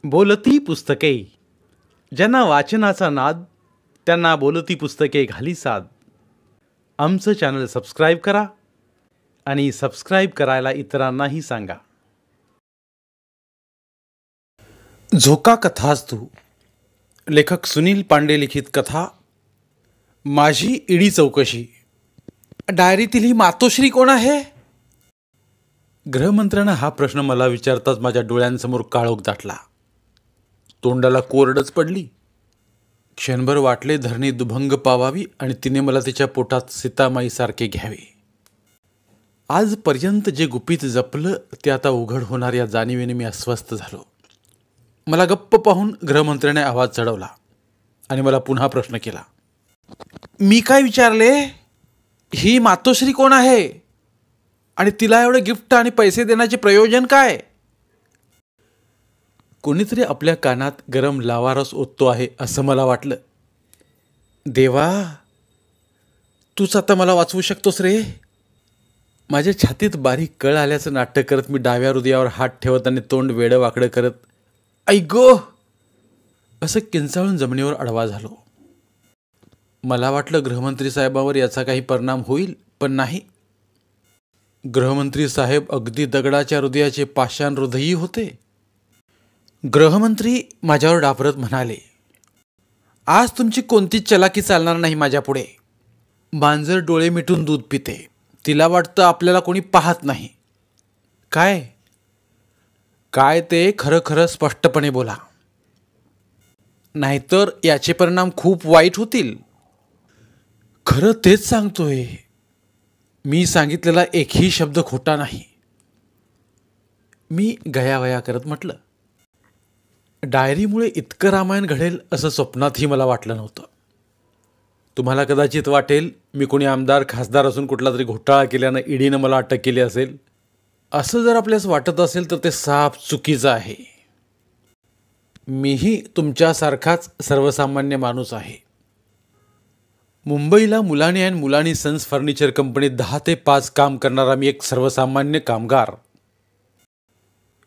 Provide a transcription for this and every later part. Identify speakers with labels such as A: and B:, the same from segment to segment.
A: बोलती पुस्तके. ज्यांना वाचनाचा नाद त्यांना बोलती पुस्तके घाली साद. आमचं चॅनल सबस्क्राईब करा आणि सबस्क्राईब करायला इतरांनाही सांगा. झोका कथास्तू. लेखक सुनील पांडे लिखित कथा. माझी ईडी चौकशी. डायरीतील ही मातोश्री कोण आहे? गृहमंत्र्यांना हा प्रश्न मला विचारताच माझ्या डोळ्यांसमोर काळोख दाटला. तोंडाला कोरडच पडली. क्षणभर वाटले धरणी दुभंग पावावी आणि तिने मला तिच्या पोटात सीतामाईसारखे घ्यावे. आजपर्यंत जे गुपित जपलं ते आता उघड होणार या जाणीवेने मी अस्वस्थ झालो. मला गप्प पाहून गृहमंत्र्याने आवाज चढवला आणि मला पुन्हा प्रश्न केला. मी काय विचारले? ही मातोश्री कोण आहे आणि तिला एवढे गिफ्ट आणि पैसे देण्याचे प्रयोजन काय? कोणीतरी आपल्या कानात गरम लावारस ओततो आहे असं मला वाटलं. देवा, तूच आता मला वाचवू शकतोस रे. माझ्या छातीत बारीक कळ आल्याचं नाट्य करत मी डाव्या हृदयावर हात ठेवत आणि तोंड वेडं वाकडं करत ऐगो असं किंचाळून जमिनीवर आडवा झालो. मला वाटलं गृहमंत्री साहेबांवर याचा काही परिणाम होईल, पण नाही. गृहमंत्री साहेब अगदी दगडाच्या हृदयाचे पाषाण हृदयी होते. गृहमंत्री माझ्यावर डापरत म्हणाले, आज तुमची कोणतीच चलाकी चालणार नाही माझ्यापुढे. मांजर डोळे मिटून दूध पिते. तिला वाटतं आपल्याला कोणी पाहत नाही. काय काय ते खरं खरं स्पष्टपणे बोला, नाहीतर याचे परिणाम खूप वाईट होतील. खरं तेच सांगतोय. मी सांगितलेला एकही शब्द खोटा नाही. मी गयावया करत म्हटलं. डायरीमुळे इतकं रामायण घडेल असं स्वप्नातही मला वाटलं नव्हतं. तुम्हाला कदाचित वाटेल मी कोणी आमदार खासदार असून कुठला तरी घोटाळा केल्यानं ईडीनं मला अटक केली असेल. असं जर आपल्यास वाटत असेल तर ते साफ चुकीचं आहे. मीही तुमच्यासारखाच सर्वसामान्य माणूस आहे. मुंबईला मुलानी अँड मुलानी सन्स फर्निचर कंपनीत 10 ते 5 काम करणारा मी एक सर्वसामान्य कामगार.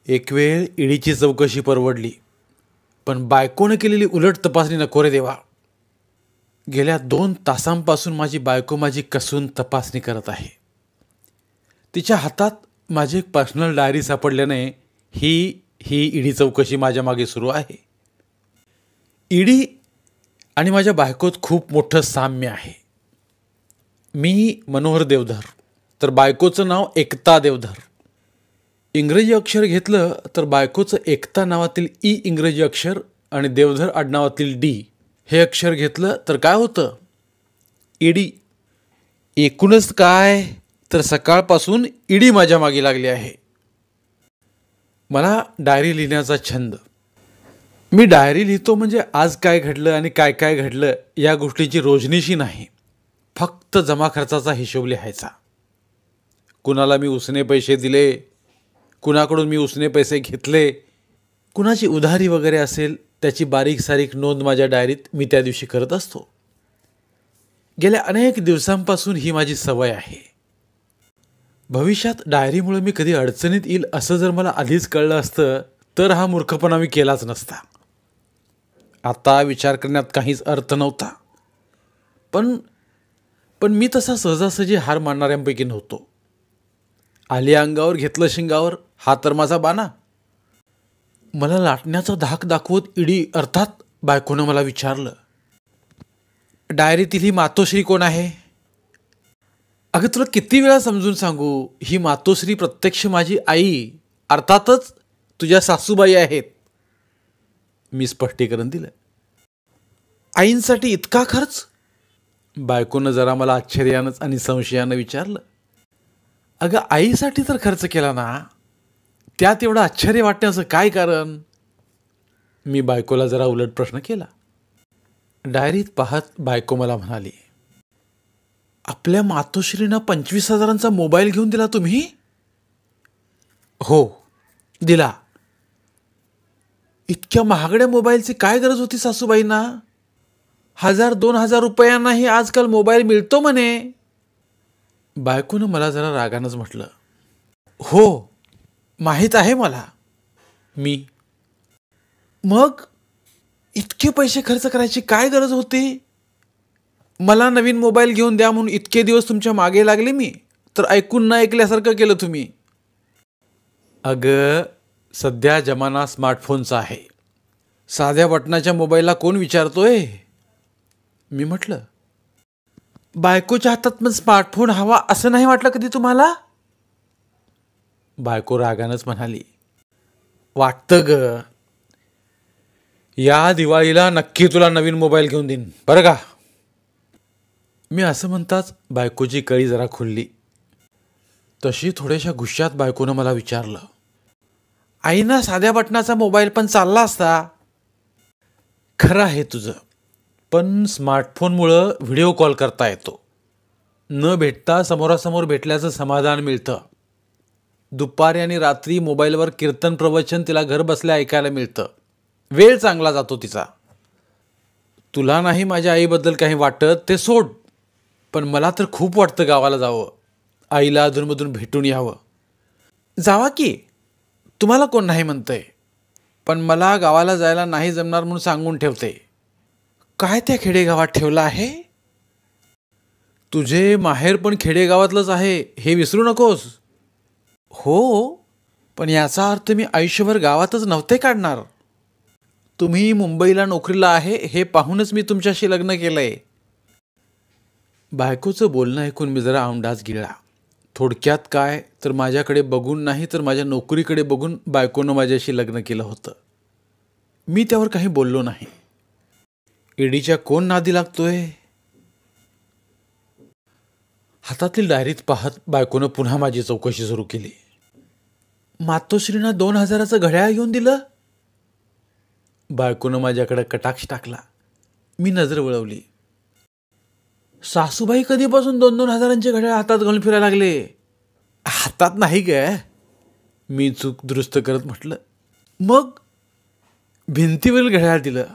A: एक वेळ ईडीची चौकशी परवडली, पण बायकोनं केलेली उलट तपासणी नको रे देवा. गेल्या 2 तासांपासून माझी बायको माझी कसून तपासणी करत आहे. तिच्या हातात माझी एक पर्सनल डायरी सापडल्याने ही ईडी चौकशी माझ्या मागे सुरू आहे. ईडी आणि माझ्या बायकोत खूप मोठं साम्य आहे. मी मनोहर देवधर, तर बायकोचं नाव एकता देवधर. इंग्रजी अक्षर घेतलं तर बायकोचं एकता नावातील ई इंग्रजी अक्षर आणि देवधर आडनावातील डी हे अक्षर घेतलं तर काय होतं? ईडी. एकूणच काय तर सकाळपासून ईडी माझ्या मागे लागली आहे. मला डायरी लिहिण्याचा छंद. मी डायरी लिहितो म्हणजे आज काय घडलं आणि काय काय घडलं या गोष्टीची रोजनिशी नाही, फक्त जमा खर्चाचा हिशोब लिहायचा. कुणाला मी उसने पैसे दिले, कुणाकडून मी उसने पैसे घेतले, कुणाची उधारी वगैरे असेल त्याची बारीक सारीक नोंद माझ्या डायरीत मी त्या दिवशी करत असतो. गेल्या अनेक दिवसांपासून ही माझी सवय आहे. भविष्यात डायरीमुळे मी कधी अडचणीत येईल असं जर मला आधीच कळलं असतं तर हा मूर्खपणा मी केलाच नसता. आता विचार करण्यात काहीच अर्थ नव्हता. पण मी तसा सहजासहजी हार मानणाऱ्यांपैकी नव्हतो. आली अंगावर घेतलं शिंगावर, हा तर माझा बाना. मला लाटण्याचा धाक दाखवत ईडी अर्थात बायकोनं मला विचारलं, डायरीतील ही मातोश्री कोण आहे? अगं तुला किती वेळा समजून सांगू, ही मातोश्री प्रत्यक्ष माझी आई अर्थातच तुझ्या सासूबाई आहेत. मी स्पष्टीकरण दिलं. आईंसाठी इतका खर्च? बायकोनं जरा मला आश्चर्यानंच आणि संशयानं विचारलं. अगं आईसाठी तर खर्च केला ना, त्यात एवढं आश्चर्य वाटण्याचं काय कारण? मी बायकोला जरा उलट प्रश्न केला. डायरीत पाहत बायको मला म्हणाली, आपल्या मातोश्रीनं 25,000चा मोबाईल घेऊन दिला तुम्ही? हो दिला. इतक्या महागड्या मोबाईलची काय गरज होती सासूबाईंना? 1,000-2,000 रुपयांनाही आजकाल मोबाईल मिळतो म्हणे. बायकोनं मला जरा रागानंच म्हटलं, हो माहीत आहे मला. मी मग इतके पैसे खर्च करायची काय गरज होती? मला नवीन मोबाईल घेऊन द्या म्हणून इतके दिवस तुमच्या मागे लागले मी, तर ऐकून न ऐकल्यासारखं केलं तुम्ही. अगं, सध्या जमाना स्मार्टफोनचा आहे. साध्या बटनाच्या मोबाईलला कोण विचारतोय? मी म्हटलं. बायकोच्या हातात पण स्मार्टफोन हवा असं नाही वाटलं कधी तुम्हाला? बायको रागानंच म्हणाली. वाटतं ग. या दिवाळीला नक्की तुला नवीन मोबाईल घेऊन देईन बरं का. मी असं म्हणताच बायकोची कळी जरा खुलली. तशी थोड्याशा गुस्स्यात बायकोनं मला विचारलं. आईना साध्या बटनाचा मोबाईल पण चालला असता. खरं आहे तुझं, पण स्मार्टफोनमुळं व्हिडिओ कॉल करता येतो. न भेटता समोरासमोर भेटल्याचं समाधान मिळतं. दुपारी आणि रात्री मोबाईलवर कीर्तन प्रवचन तिला घर बसल्या ऐकायला मिळतं. वेळ चांगला जातो तिचा. तुला नाही माझ्या आईबद्दल काही वाटत ते सोड, पण मला तर खूप वाटतं गावाला जावं, आईला अधूनमधून भेटून यावं. जावा की, तुम्हाला कोण नाही म्हणतंय, पण मला गावाला जायला नाही जमणार म्हणून सांगून ठेवते. काय त्या खेडेगावात ठेवलं आहे? तुझे माहेर पण खेडेगावातलंच आहे हे विसरू नकोस. हो, पण याचा अर्थ मी आयुष्यभर गावातच नव्हते काढणार. तुम्ही मुंबईला नोकरीला आहे हे पाहूनच मी तुमच्याशी लग्न केलंय. बायकोचं बोलणं ऐकून मी जरा आमडाच गिळला. थोडक्यात काय तर माझ्याकडे बघून नाही तर माझ्या नोकरीकडे बघून बायकोनं माझ्याशी लग्न केलं होतं. मी त्यावर काही बोललो नाही. ईडीच्या कोण नादी लागतोय? हातातील डायरीत पाहत बायकोनं पुन्हा माझी चौकशी सुरू केली. मातोश्रींना 2000चं घड्याळ घेऊन दिलं? बायकोनं माझ्याकडे कटाक्ष टाकला. मी नजर वळवली. सासूबाई कधीपासून 2,000चे घड्याळ हातात घालून फिरायला लागले? हातात नाही ग, मी चूक दुरुस्त करत म्हटलं. मग भिंतीवरील घड्याळ दिलं?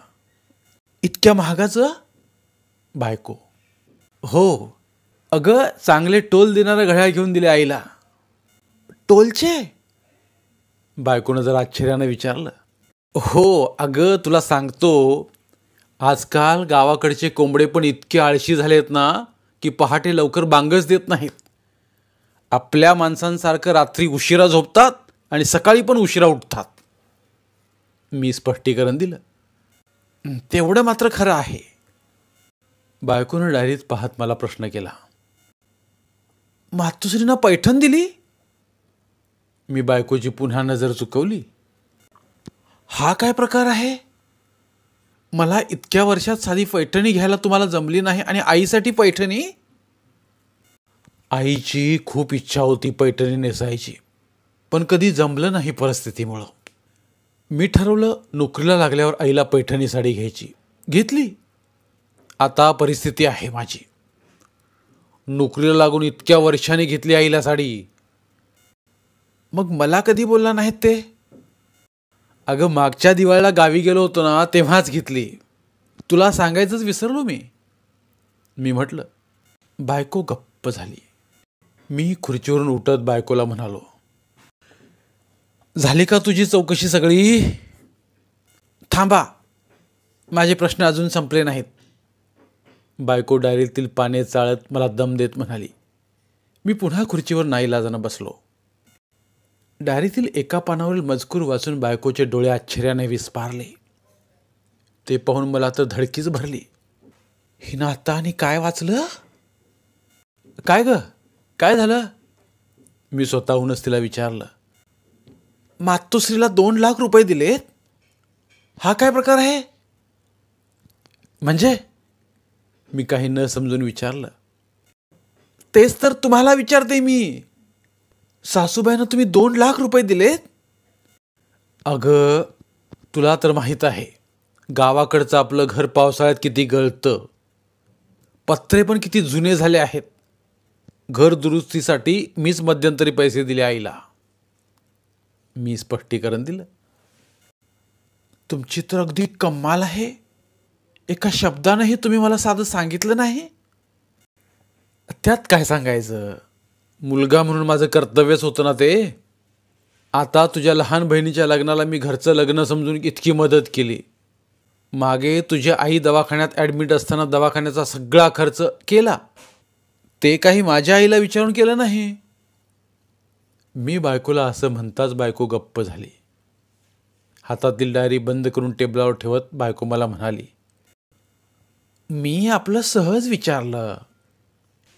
A: इतक्या महागाचं? बायको. हो अगं, चांगले टोल देणारं घड्याळ घेऊन दिले आईला. टोलचे? बायकोनं जरा आश्चर्यानं विचारलं. हो अगं, तुला सांगतो, आजकाल गावाकडचे कोंबडे पण इतके आळशी झालेत ना की पहाटे लवकर बांगच देत नाहीत. आपल्या माणसांसारखं रात्री उशिरा झोपतात आणि सकाळी पण उशिरा उठतात. मी स्पष्टीकरण दिलं. तेवढं मात्र खरं आहे. बायकोनं डायरीत पाहत मला प्रश्न केला. मातोश्रींना पैठण दिली? मी बायकोची पुन्हा नजर चुकवली. हा काय प्रकार आहे? मला इतक्या वर्षात साधी पैठणी घ्यायला तुम्हाला जमली नाही आणि आईसाठी पैठणी? आईची खूप इच्छा होती पैठणी नेसायची, पण कधी जमलं नाही परिस्थितीमुळं. मी ठरवलं नोकरीला लागल्यावर आईला पैठणी साडी घ्यायची. घेतली. आता परिस्थिती आहे माझी. नोकरीला लागून इतक्या वर्षांनी घेतली आईला साडी. मग मला कधी बोलला नाहीत ते? अगं, मागच्या दिवाळीला गावी गेलो होतो ना तेव्हाच घेतली. तुला सांगायचंच विसरलो मी. मी म्हटलं. बायको गप्प झाली. मी खुर्चीवरून उठत बायकोला म्हणालो. झाली का तुझी चौकशी सगळी? थांबा, माझे प्रश्न अजून संपले नाहीत. बायको डायरीतील पाने चाळत मला दम देत म्हणाली. मी पुन्हा खुर्चीवर नाईलाजानं बसलो. डायरीतील एका पानावरील मजकूर वाचून बायकोचे डोळे आश्चर्याने विस्पारले. ते पाहून मला तर धडकीच भरली. हिनं आता आणि काय वाचलं? काय ग, काय झालं? मी स्वतःहूनच तिला विचारलं. मातोश्रीला 2 लाख रुपये दिलेत? हा काय प्रकार आहे? म्हणजे? मी काही न समजून विचारलं. तेच तर तुम्हाला विचारते मी. सासूबाईंना तुम्ही 2 लाख रुपये दिलेत? अगं, तुला तर माहीत आहे गावाकडचं आपलं घर पावसाळ्यात किती गळतं. पत्रे पण किती जुने झाले आहेत. घर दुरुस्तीसाठी मीच मध्यंतरी पैसे दिले आईला. मी स्पष्टीकरण दिलं. तुमची तर अगदी कमाल आहे. एका शब्दानंही तुम्ही मला साधं सांगितलं नाही. त्यात काय सांगायचं, मुलगा म्हणून माझं कर्तव्यच होतं ना ते. आता तुझ्या लहान बहिणीच्या लग्नाला मी घरचं लग्न समजून इतकी मदत केली. मागे तुझी आई दवाखान्यात ॲडमिट असताना दवाखान्याचा सगळा खर्च केला. ते काही माझ्या आईला विचारून केलं नाही. मी बायकोला असं म्हणताच बायको गप्प झाली. हातातील डायरी बंद करून टेबलावर ठेवत बायको मला म्हणाली, मी आपलं सहज विचारलं,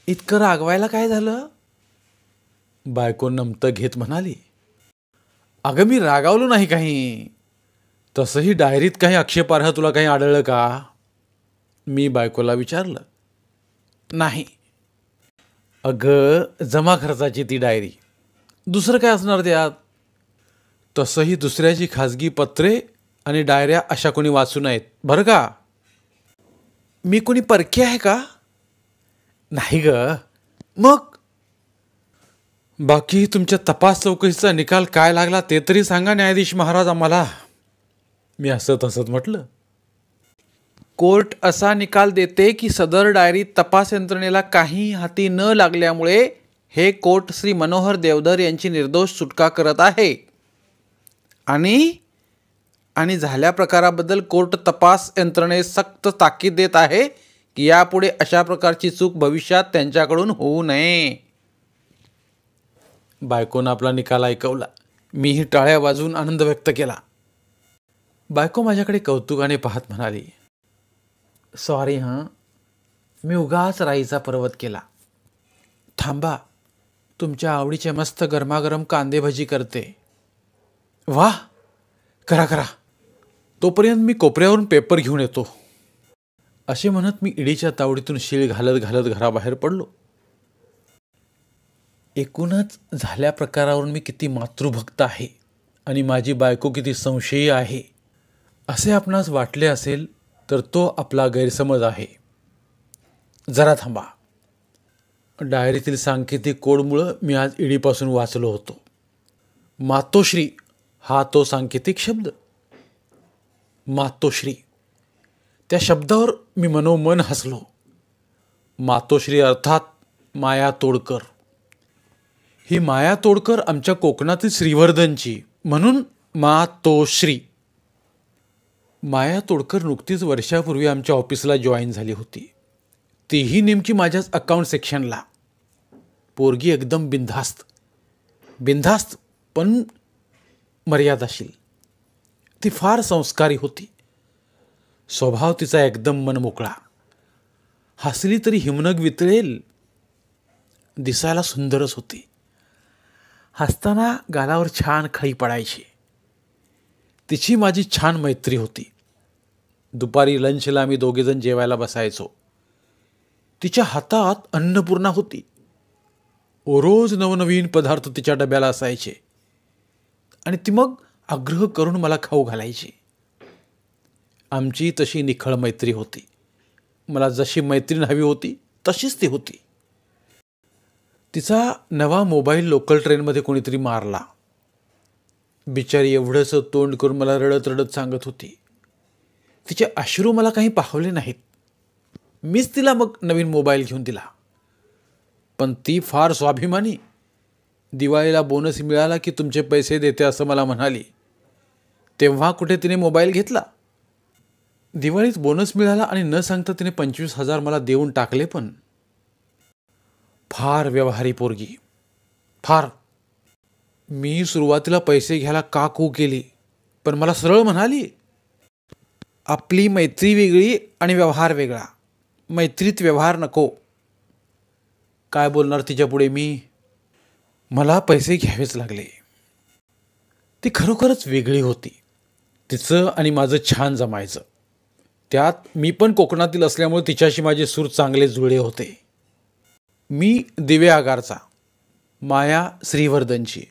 A: इतकं रागवायला काय झालं? बायको नमतं घेत म्हणाली, अगं मी रागावलो नाही काही. तसंही डायरीत काही आक्षेपार्ह तुला काही आढळलं का? मी बायकोला विचारलं. नाही. अगं जमा खर्चाची ती डायरी, दुसरं काय असणार त्यात? तसंही दुसऱ्याची खाजगी पत्रे आणि डायऱ्या अशा कोणी वाचू नयेत बरं का. मी कोणी परकी आहे का? नाही ग. मग बाकी तुमच्या तपास चौकशीचा निकाल काय लागला ते तरी सांगा न्यायाधीश महाराज आम्हाला. मी हसत हसत म्हटलं, कोर्ट असा निकाल देते की सदर डायरी तपास यंत्रणेला काही हाती न लागल्यामुळे हे कोर्ट श्री मनोहर देवधर यांची निर्दोष सुटका करत आहे. आणि झाल्या प्रकाराबद्दल कोर्ट तपास यंत्रणेस सक्त ताकीद देत आहे की यापुढे अशा प्रकारची चूक भविष्यात त्यांच्याकडून होऊ नये. बायकोनं आपला निकाल ऐकवला. मीही टाळ्या वाजवून आनंद व्यक्त केला. बायको माझ्याकडे कौतुकाने पाहत म्हणाली, सॉरी हां, मी उगाच राईचा पर्वत केला. थांबा, तुमच्या आवडीचे मस्त गरमागरम कांदे भजी करते. वाह, करा करा, तोपर्यंत मी कोपऱ्यावरून पेपर घेऊन येतो. असे म्हणत मी इडीच्या तावडीतून शीळ घालत घालत घराबाहेर पडलो. एकूणच झाल्या प्रकारावरून मी किती मातृभक्त आहे आणि माझी बायको किती संशयी आहे असे आपणास वाटले असेल तर तो आपला गैरसमज आहे. जरा थांबा. डायरीतील सांकेतिक कोडमुळं मी आज ईडीपासून वाचलो होतो. मातोश्री हा तो सांकेतिक शब्द. मातोश्री, त्या शब्दावर मी मनोमन हसलो. मातोश्री अर्थात माया तोडकर. ही माया तोडकर आमच्या कोकणातील श्रीवर्धनची, म्हणून मातोश्री. माया तोडकर नुकतीच वर्षापूर्वी आमच्या ऑफिसला जॉईन झाली होती. तीही नेमकी माझ्याच अकाउंट सेक्शनला. पोरगी एकदम बिनधास्त पण मर्यादाशील. ती फार संस्कारी होती. स्वभाव तिचा एकदम मनमोकळा. हसली तरी हिमनग वितळेल. दिसायला सुंदरच होती. हसताना गालावर छान खळी पडायची. तिची माझी छान मैत्री होती. दुपारी लंचला आम्ही दोघेजण जेवायला बसायचो. तिच्या हातात अन्नपूर्णा होती. रोज नवनवीन पदार्थ तिच्या डब्याला असायचे आणि ती मग आग्रह करून मला खाऊ घालायची. आमची तशी निखळ मैत्री होती. मला जशी मैत्रीण हवी होती तशीच ती होती. तिचा नवा मोबाईल लोकल ट्रेनमध्ये कोणीतरी मारला. बिचारी एवढंसं तोंड करून मला रडत रडत सांगत होती. तिचे अश्रू मला काही पाहवले नाहीत. मीच तिला मग नवीन मोबाईल घेऊन दिला. पण ती फार स्वाभिमानी. दिवाळीला बोनस मिळाला की तुमचे पैसे देते असं मला म्हणाली. तेव्हा कुठे तिने मोबाईल घेतला. दिवाळीत बोनस मिळाला आणि न सांगता तिने 25,000 मला देऊन टाकले. पण फार व्यवहारी पोरगी, फार. मी सुरुवातीला पैसे घ्यायला काकू केली, पण मला सरळ म्हणाली, आपली मैत्री वेगळी आणि व्यवहार वेगळा. मैत्रीत व्यवहार नको. काय बोलणार तिच्यापुढे मी. मला पैसे घ्यावेच लागले. ती खरोखरच वेगळी होती. तिचं आणि माझं छान जमायचं. त्यात मी पण कोकणातील असल्यामुळे तिच्याशी माझे सूर चांगले जुळले होते. मी दिवे आगारचा, माया श्रीवर्धनची.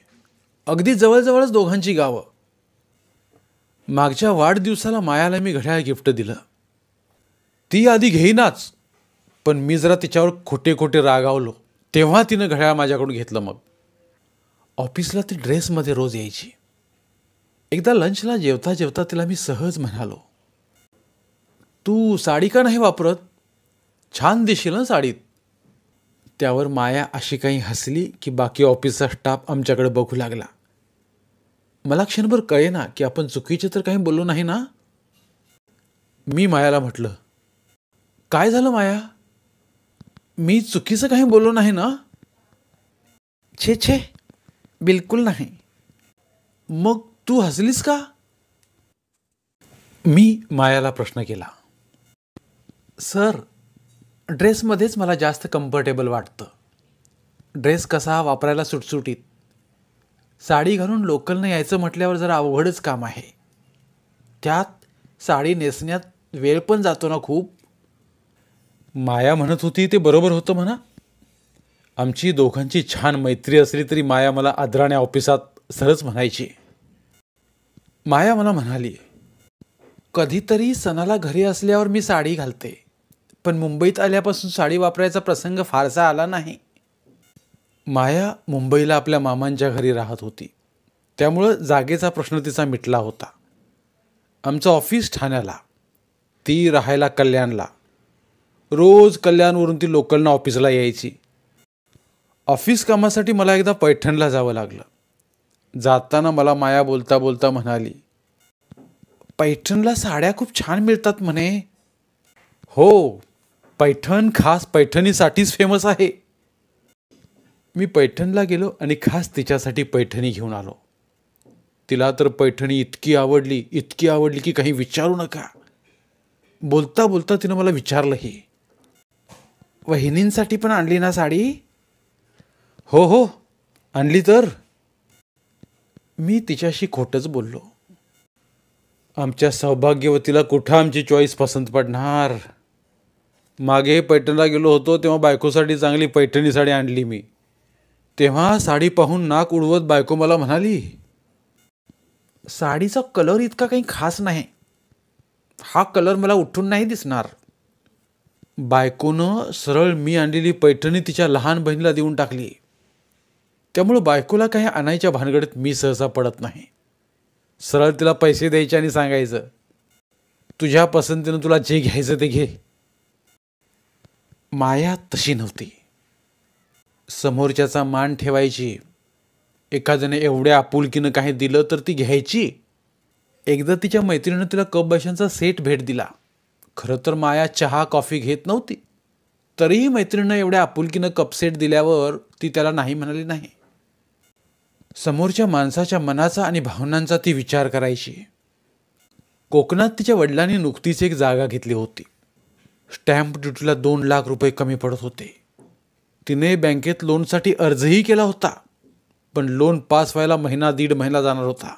A: अगदी जवळजवळच दोघांची गावं. मागच्या वाढदिवसाला मायाला मी घड्याळ गिफ्ट दिलं. ती आधी घेईनाच, पण मी जरा तिच्यावर खोटे खोटे रागावलो तेव्हा तिनं घड्याळ माझ्याकडून घेतलं. मग ऑफिसला ती ड्रेसमध्ये रोज यायची. एकदा लंचला जेवता जेवता तिला मी सहज म्हणालो, तू साडी का नाही वापरत? छान दिसेल ना साडीत. त्यावर माया अशी काही हसली की बाकी ऑफिसचा स्टाफ आमच्याकडे बघू लागला. मला क्षणभर कळेना की आपण चुकीचे तर काही बोललो नाही ना. मी मायाला म्हटलं, काय झालं माया? मी चुकीचं काही बोललो नाही ना? छे छे, बिलकुल नाही. मग तू हसलीस का? मी मायाला प्रश्न केला. सर, ड्रेसमध्येच मला जास्त कम्फर्टेबल वाटतं. ड्रेस कसा वापरायला सुटसुटीत. साडी घालून लोकलनं यायचं म्हटल्यावर जरा अवघडच काम आहे. त्यात साडी नेसण्यात वेळ पण जातो ना खूप. माया म्हणत होती ते बरोबर होतं म्हणा. आमची दोघांची छान मैत्री असली तरी माया मला आदराने ऑफिसात सरच म्हणायची. माया मला म्हणाली, कधीतरी सणाला घरी असल्यावर मी साडी घालते, पण मुंबईत आल्यापासून साडी वापरायचा प्रसंग फारसा आला नाही. माया मुंबईला आपल्या मामांच्या घरी राहत होती, त्यामुळं जागेचा प्रश्न तिचा मिटला होता. आमचं ऑफिस ठाण्याला, ती राहायला कल्याणला. रोज कल्याणवरून ती लोकलनं ऑफिसला यायची. ऑफिस कामासाठी मला एकदा पैठणला जावं लागलं. जाताना मला माया बोलता बोलता म्हणाली, पैठणला साड्या खूप छान मिळतात म्हणे. हो, पैठण खास पैठणीसाठीच फेमस आहे. मी पैठणला गेलो आणि खास तिच्यासाठी पैठणी घेऊन आलो. तिला तर पैठणी इतकी आवडली की काही विचारू नका. बोलता बोलता तिनं मला विचारलंही, वहिनींसाठी पण आणली ना साडी? हो हो, आणली तर. मी तिच्याशी खोटंच बोललो. आमच्या सौभाग्यवतीला कुठं आमची चॉईस पसंत पडणार. मागे पैठणला गेलो होतो तेव्हा बायकोसाठी चांगली पैठणी साडी आणली मी. तेव्हा साडी पाहून नाक उडवत बायको मला म्हणाली, साडीचा कलर इतका काही खास नाही. हा कलर मला उठून नाही दिसणार. बायकोनं सरळ मी आणलेली पैठणी तिच्या लहान बहिणीला देऊन टाकली. त्यामुळं बायकोला काही आणायच्या भानगडीत मी सहसा पडत नाही. सरळ तिला पैसे द्यायचे आणि सांगायचं, तुझ्या पसंतीनं तुला जे घ्यायचं ते घे. माया तशी नव्हती. समोरच्याचा मान ठेवायची. एखाद्याने एवढ्या आपुलकीनं काही दिलं तर ती घ्यायची. एकदा तिच्या मैत्रिणीनं तिला कप बशांचा सेट भेट दिला. खरं तर माया चहा कॉफी घेत नव्हती, तरीही मैत्रिणीनं एवढ्या आपुलकीनं कप सेट दिल्यावर ती त्याला नाही म्हणाली नाही. समोरच्या माणसाच्या मनाचा आणि भावनांचा ती विचार करायची. कोकणात तिच्या वडिलांनी नुकतीच एक जागा घेतली होती. स्टॅम्प ड्युटीला 2 लाख रुपये कमी पडत होते. तिने बँकेत लोनसाठी अर्जही केला होता, पण लोन पास व्हायला 1.5 महिना जाणार होता.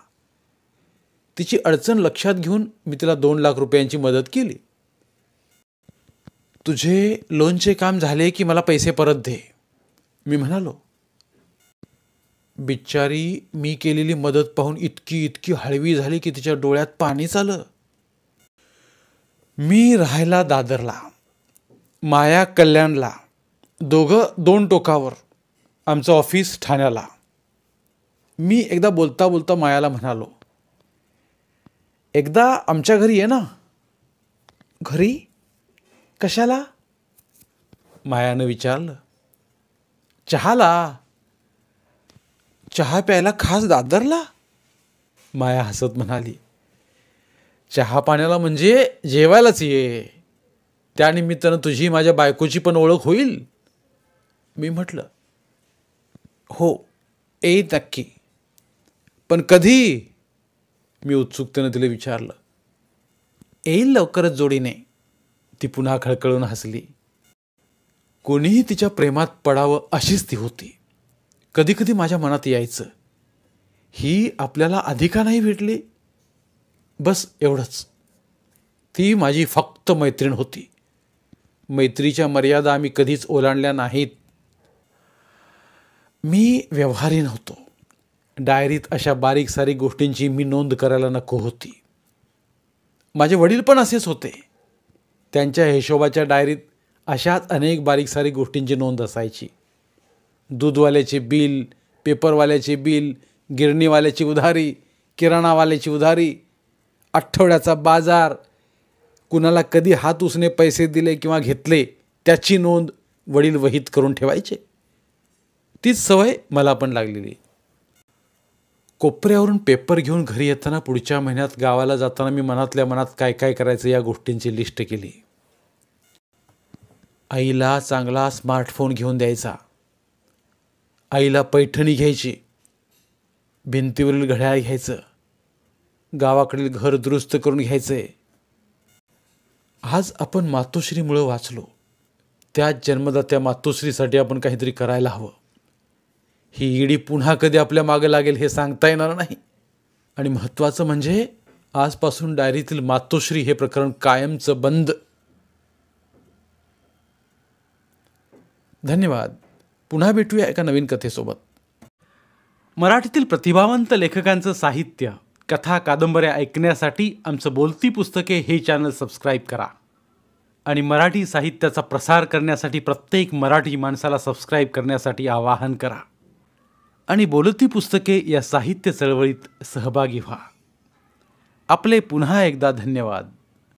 A: तिची अडचण लक्षात घेऊन मी तिला 2 लाख रुपयांची मदत केली. तुझे लोनचे काम झाले की मला पैसे परत दे, मी म्हणालो. बिचारी मी केलेली मदत पाहून इतकी हळवी झाली की तिच्या डोळ्यात पाणीच आलं. मी राहायला दादरला, माया कल्याणला, दोघं 2 टोकावर. आमचं ऑफिस ठाण्याला. मी एकदा बोलता बोलता मायाला म्हणालो, एकदा आमच्या घरी ये ना. घरी? कशाला? मायानं विचारलं. चहाला. चहा प्यायला खास दादरला? माया हसत म्हणाली, चहा पाण्याला म्हणजे जेवायलाच ये. त्यानिमित्तानं तुझी माझ्या बायकोची पण ओळख होईल. मी म्हटलं, हो, येईल नक्की. पण कधी? मी उत्सुकतेनं तिला विचारलं. येईल लवकरच जोडीने. ती पुन्हा खळखळून हसली. कोणीही तिच्या प्रेमात पडावं अशीच ती होती. कधी कधी माझ्या मनात यायचं, ही आपल्याला आधी का नाही भेटली? बस एवढंच. ती माझी फक्त मैत्रीण होती. मैत्रीच्या मर्यादा आम्ही कधीच ओलांडल्या नाहीत. मी व्यवहारी नव्हतो. डायरीत अशा बारीक सारीक गोष्टींची मी नोंद करायला नको होती. माझे वडील पण असेच होते. त्यांच्या हिशोबाच्या डायरीत अशाच अनेक बारीक सारीक गोष्टींची नोंद असायची. दूधवाल्याचे बिल, पेपरवाल्याचे बिल, गिरणीवाल्याची उधारी, किराणावाल्याची उधारी, आठवड्याचा बाजार, कुणाला कधी हात उसने पैसे दिले किंवा घेतले त्याची नोंद वडील वहीत करून ठेवायचे. तीच सवय मला पण लागलेली. कोपऱ्यावरून पेपर घेऊन घरी येताना पुढच्या महिन्यात गावाला जाताना मी मनातल्या मनात काय काय करायचं या गोष्टींची लिस्ट केली. आईला चांगला स्मार्टफोन घेऊन द्यायचा, आईला पैठणी घ्यायची, भिंतीवरील घड्याळ घ्यायचं, गावाकडील घर दुरुस्त करून घ्यायचंय. आज आपण मातोश्रीमुळं वाचलो, त्याच जन्मदात्या मातोश्रीसाठी आपण काहीतरी करायला हवं. ही ईडी पुन्हा कधी आपल्या मागं लागेल हे सांगता येणार नाही. आणि महत्त्वाचं म्हणजे आजपासून डायरीतील मातोश्री हे प्रकरण कायमचं बंद. धन्यवाद. पुन्हा भेटूया एका नवीन कथेसोबत. मराठीतील प्रतिभावंत लेखकांचं साहित्य, कथा, कादंबऱ्या ऐकण्यासाठी आमचं बोलती पुस्तके हे चॅनल सबस्क्राईब करा. आणि मराठी साहित्याचा प्रसार करण्यासाठी प्रत्येक मराठी माणसाला सबस्क्राईब करण्यासाठी आवाहन करा. आणि बोलती पुस्तके या साहित्य चळवळीत सहभागी व्हा. आपले पुन्हा एकदा धन्यवाद.